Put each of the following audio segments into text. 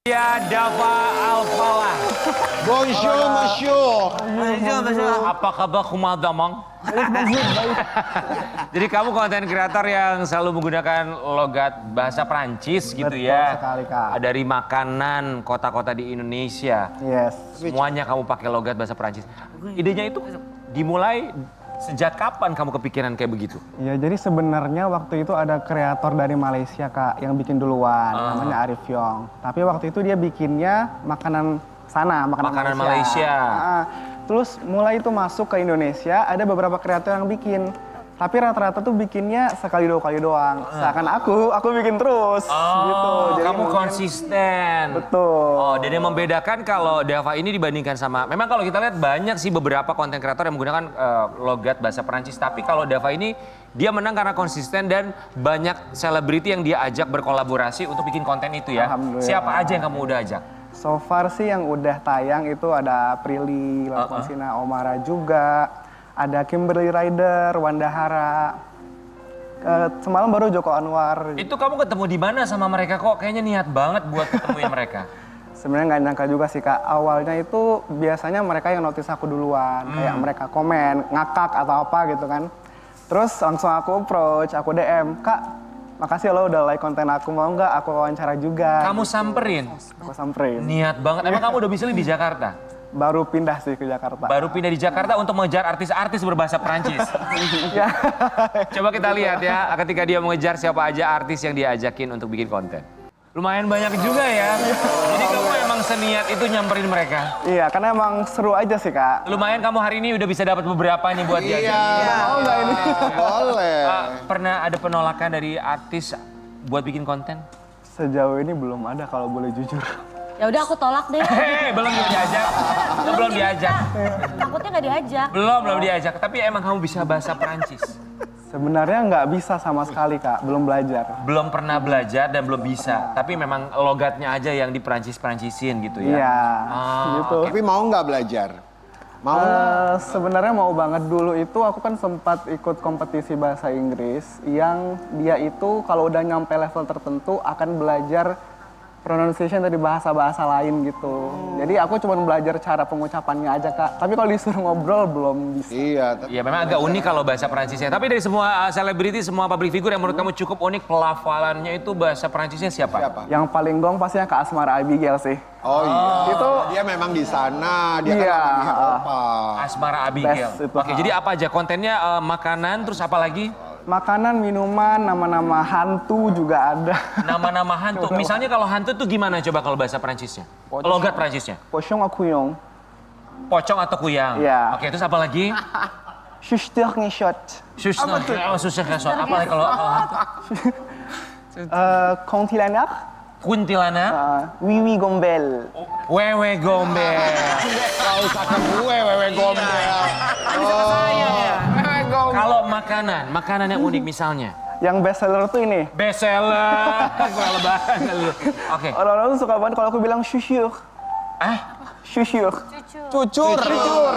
Ya, Dava Alfala. Bonjour, monsieur. Apa kabar kumadamang? Jadi kamu konten kreator yang selalu menggunakan logat bahasa Prancis gitu Betul ya. sekali, Kak. Dari makanan kota-kota di Indonesia. Yes. Semuanya kamu pakai logat bahasa Prancis. Idenya itu dimulai sejak kapan kamu kepikiran kayak begitu? Ya jadi sebenarnya waktu itu ada kreator dari Malaysia Kak yang bikin duluan, namanya Arif Yong. Tapi waktu itu dia bikinnya makanan sana, makanan Malaysia. Terus mulai itu masuk ke Indonesia, ada beberapa kreator yang bikin. Tapi rata-rata tuh bikinnya sekali dua kali doang. Seakan aku bikin terus gitu. Jadi Kamu mungkin- konsisten. Betul. Oh, dan yang membedakan kalau Dava ini dibandingkan sama, memang kalau kita lihat banyak sih beberapa konten kreator yang menggunakan logat bahasa Perancis. Tapi kalau Dava ini dia menang karena konsisten dan banyak selebriti yang dia ajak berkolaborasi untuk bikin konten itu ya. Alhamdulillah. Siapa aja yang kamu udah ajak? So far sih yang udah tayang itu ada Prilly, Laukonsina Omara juga. Ada Kimberly Ryder, Wanda Hara. Semalam baru Joko Anwar. Itu kamu ketemu di mana sama mereka kok? Kayaknya niat banget buat ketemuin mereka. Sebenarnya nggak nyangka juga sih Kak. Awalnya itu biasanya mereka yang notice aku duluan. Kayak mereka komen, ngakak atau apa gitu kan. Terus langsung aku approach, aku DM. Kak, makasih lo udah like konten aku. Mau nggak aku wawancara juga? Kamu samperin? Aku samperin. Niat banget. Emang kamu udah bisa di Jakarta? Baru pindah sih ke Jakarta. Baru pindah di Jakarta untuk mengejar artis-artis berbahasa Perancis. Ya. Coba kita lihat ya, ketika dia mengejar siapa aja artis yang dia ajakin untuk bikin konten. Lumayan banyak juga ya. Jadi kamu emang seniat itu nyamperin mereka. Iya, karena emang seru aja sih Kak. Lumayan kamu hari ini udah bisa dapat beberapa nih buat dia. Iya. Mau nggak ini? Boleh. Pernah ada penolakan dari artis buat bikin konten? Sejauh ini belum ada kalau boleh jujur. Ya udah aku tolak deh. Belum diajak. Belum diajak. Takutnya nggak diajak. Belum diajak. Tapi emang kamu bisa bahasa Perancis? Sebenarnya nggak bisa sama sekali Kak, belum belajar. Belum pernah belajar dan belum bisa. Tapi memang logatnya aja yang di Perancis-Perancisin gitu ya? Iya, Ah, gitu. Tapi mau nggak belajar? Mau? Sebenarnya mau banget. Dulu itu aku kan sempat ikut kompetisi bahasa Inggris yang dia itu kalau udah nyampe level tertentu akan belajar pronunciation dari bahasa-bahasa lain gitu. Jadi aku cuma belajar cara pengucapannya aja Kak. Tapi kalau disuruh ngobrol belum bisa. Iya. Ya memang agak unik kalau bahasa Perancisnya. Tapi dari semua selebriti, semua public figure yang menurut kamu cukup unik, pelafalannya itu bahasa Perancisnya siapa? Siapa? Yang paling gong pastinya Kak Asmara Abigail sih. Oh iya. Itu Dia memang di sana. Dia Iya. kan di Eropa. Asmara Abigail. Best itu. Oke, jadi apa aja kontennya? Makanan, terus apa lagi? makanan, minuman, nama-nama hantu juga ada. Nama-nama hantu. Misalnya kalau hantu tuh gimana coba kalau bahasa Perancisnya? Logat Perancisnya? Pochong akuyong. Pocong atau kuyang? Iya. Oke, terus apa lagi? Shushtir ngishot. Susah kesot. Apa lagi kalau hantu? Kuntilanak. Kuntilanak? Wiwi gombel. Wewe gombel. Gak usah ke gue, wewe gombel. Kalau makanan yang unik misalnya? Yang best seller tuh ini. Best seller. Kurang lebaran lu. Oke. Orang-orang tuh suka banget kalau aku bilang shushur. Shushur. Cucur. Cucur.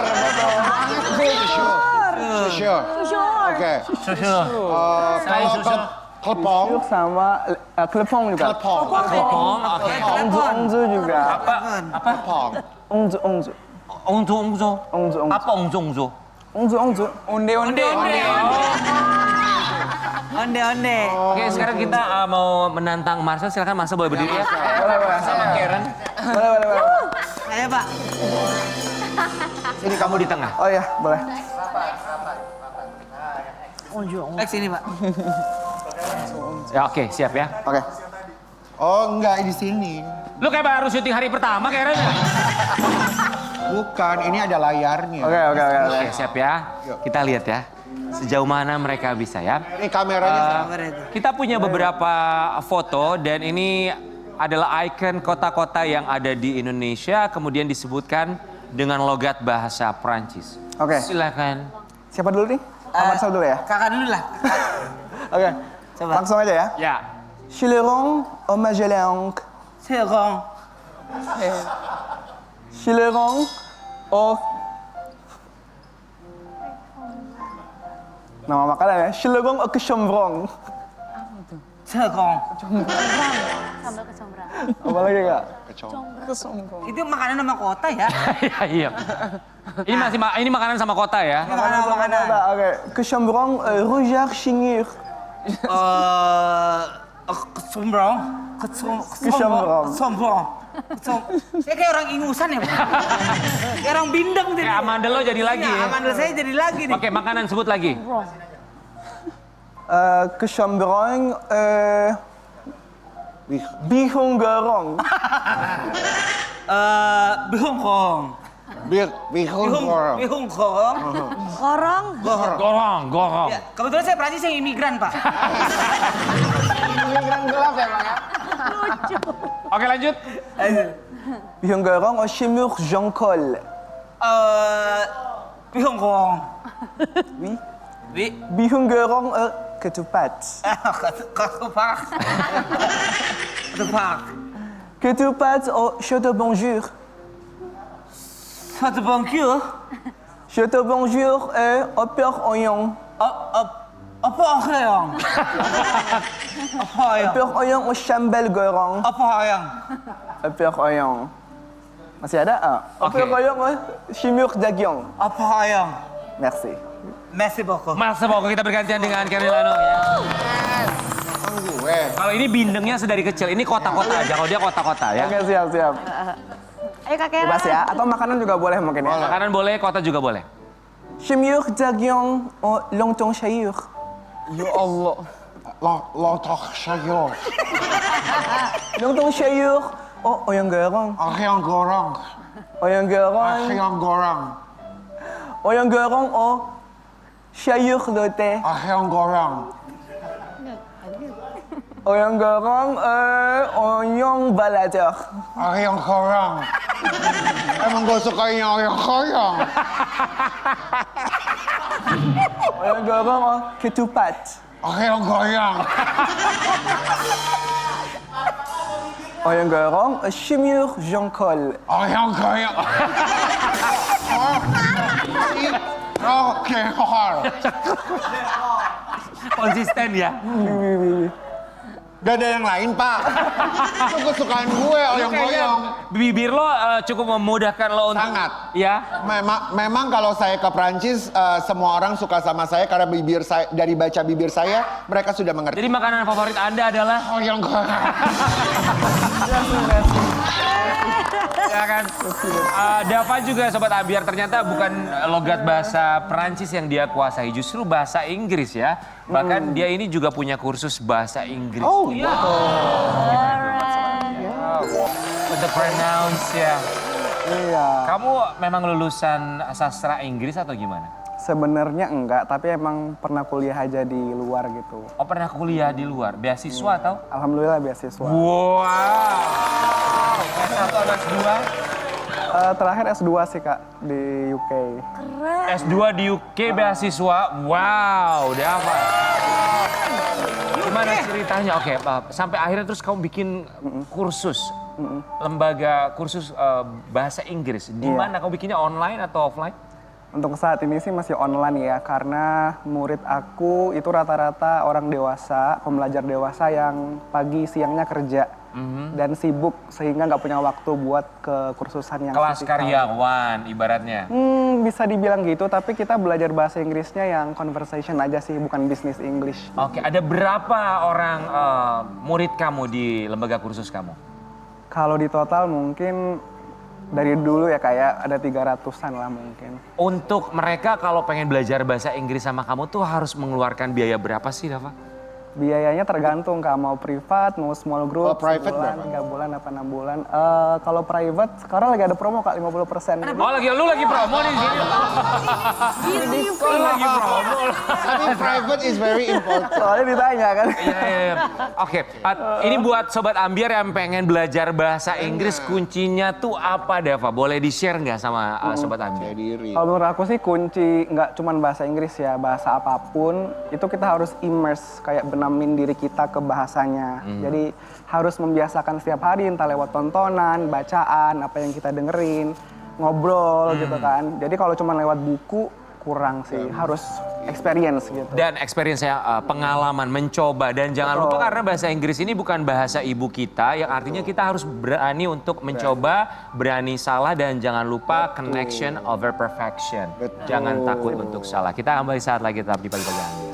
Sure. Oke. Susu. Kalau kelepong. Shushur sama kelepong juga. Kelepong. Kopong. Oke. Ongzu juga. Apa? Kelepong. Ongzu. Ongzo. Ongzu. Apa ongzo? Ongzu. Onde. Oke, sekarang kita mau menantang Marcel. Silakan Marcel boleh berdiri ya. Boleh. Sama Karen. Boleh. Ayo Pak. Ini kamu di tengah. Oh iya, boleh. Ke sini Pak. Ya oke, siap ya. Oke. Oh enggak, di sini. Lu kayak baru syuting hari pertama Karen ya? Bukan, ini ada layarnya. Oke. Oke, siap ya. Kita lihat ya. Sejauh mana mereka bisa ya. Ini kameranya. Kita punya beberapa foto dan ini adalah ikon kota-kota yang ada di Indonesia kemudian disebutkan dengan logat bahasa Prancis. Oke. Silakan. Siapa dulu nih? Marcel dulu ya? Kakak dulu lah. Oke. Coba. Langsung aja ya. Ya. Chileron au Magellan. Serong. Chileron au... Nama makanan ya? Chileron au Keshombrong. Cekong. Sambal kecombrang. Apa lagi kak? Kecombrang. Itu makanan nama kota ya? Iya, iya. Ini makanan sama kota ya. Makanan. Oke, kecombrang Roger Chingur. Kecombrang. Kecombrang. Kecombrang. Saya kayak orang ingusan ya, Pak. Kayak orang bindeng jadi. Kayak amandel lo jadi lagi Iya, ya. amandel saya jadi lagi nih. Oke, makanan sebut lagi. Kecombrang bihung gorong. Bihungkong. Bihun gorong. Bihungkong. Korong. Gorong. Ya, kebetulan saya Prancis yang imigran, Pak. Migran gelap ya Bang ya? Oke, lanjut. Bihung gorong au chimur Jean-Col. Bihungkong. Oui. Bi. Bihung gorong ketupat. Ketupat. Ketupat. Ketupat au chateau bonjour. Satu bangkil. Chateau bonjour au père oignon. Apa yang? Apa yang? Père oignon au chambel gorong. Apa yang? Père oignon. Masih ada? Au Oke. père oignon au chimur dagyong. Apa yang? Merci. Merci beaucoup. Mas, semoga kita bergantian dengan Kerilano ya. Kan gue. Kalau ini bindengnya sedari kecil, ini kota-kota aja. Kalau dia kota-kota ya. Oke, siap. Ayo Kak Kera. Bebas ya, atau makanan juga boleh mungkin ya. Makanan boleh, kota juga boleh. Chimur dagyong au longtong chayur. Ya Allah. Lontong sayur. Longtong chayur au oyong gorong. Ayam gorong. Oyong gorong. Ayam gorong. Oyong gorong au chayur lote. Ayam gorong. Oyong gorong oyong baladeur. Ayam gorong. Emang gue sukanya ayam gorong. Oyong gorong au ketupat. Ayam gorong. Oyong gorong au chimur Jean-Col. Ayam gorong. Oke, hor. Konsisten ya. Gak ada yang lain, Pak. Itu kesukaan gue, ayam gorong. Bibir lo cukup memudahkan lo untuk... Sangat. Ya. Memang kalau saya ke Prancis, semua orang suka sama saya karena bibir saya, dari baca bibir saya, mereka sudah mengerti. Jadi makanan favorit Anda adalah... Ayam gorong. Ya kan? Dava juga Sobat Ambiar ternyata bukan logat bahasa Perancis yang dia kuasai, justru bahasa Inggris ya. Bahkan dia ini juga punya kursus bahasa Inggris. Oh, iya. Untuk pronounce ya. Iya. Kamu memang lulusan sastra Inggris atau gimana? Sebenarnya enggak, tapi emang pernah kuliah aja di luar gitu. Oh pernah kuliah di luar, beasiswa atau? Alhamdulillah beasiswa. Wow. S1 atau S2? Terakhir S2 sih Kak di UK. S2 di UK beasiswa. Wow, udah apa? Gimana ceritanya? Oke, sampai akhirnya terus kamu bikin kursus. Lembaga kursus bahasa Inggris. Di Iya. mana kamu bikinnya online atau offline? Untuk saat ini sih masih online ya, karena murid aku itu rata-rata orang dewasa, pembelajar dewasa yang pagi siangnya kerja dan sibuk sehingga nggak punya waktu buat ke kursusan yang Kelas fisikal. karyawan ibaratnya. Bisa dibilang gitu, tapi kita belajar bahasa Inggrisnya yang conversation aja sih, bukan business English. Oke, ada berapa orang murid kamu di lembaga kursus kamu? Kalau di total mungkin dari dulu ya kayak ada 300-an lah mungkin. Untuk mereka kalau pengen belajar bahasa Inggris sama kamu tuh harus mengeluarkan biaya berapa sih, Dava? Biayanya tergantung Kak, mau privat, mau small group, Kalau private sebulan, berapa? 3 bulan, apa 6 bulan. Kalau private sekarang lagi ada promo Kak, 50%. Oh, lu lagi promo nih di sini. Lu lagi promo. Tapi private is very important. Soalnya ditanya kan. Iya. Oke, ini buat Sobat Ambiar yang pengen belajar bahasa Inggris, kuncinya tuh apa, Dava? Boleh di-share nggak sama Sobat Ambiar? Diri. Kalau menurut aku sih kunci nggak cuma bahasa Inggris ya, bahasa apapun itu kita harus immerse, kayak benamin diri kita ke bahasanya. Jadi harus membiasakan setiap hari entah lewat tontonan, bacaan, apa yang kita dengerin, ngobrol gitu kan. Jadi kalau cuma lewat buku kurang sih, harus experience gitu. Dan experience-nya pengalaman, mencoba. Dan jangan lupa karena bahasa Inggris ini bukan bahasa ibu kita, yang artinya kita harus berani untuk mencoba, berani salah, dan jangan lupa connection over perfection. Jangan takut untuk salah. Kita kembali saat lagi tetap di Pagi-Pagi Anggun.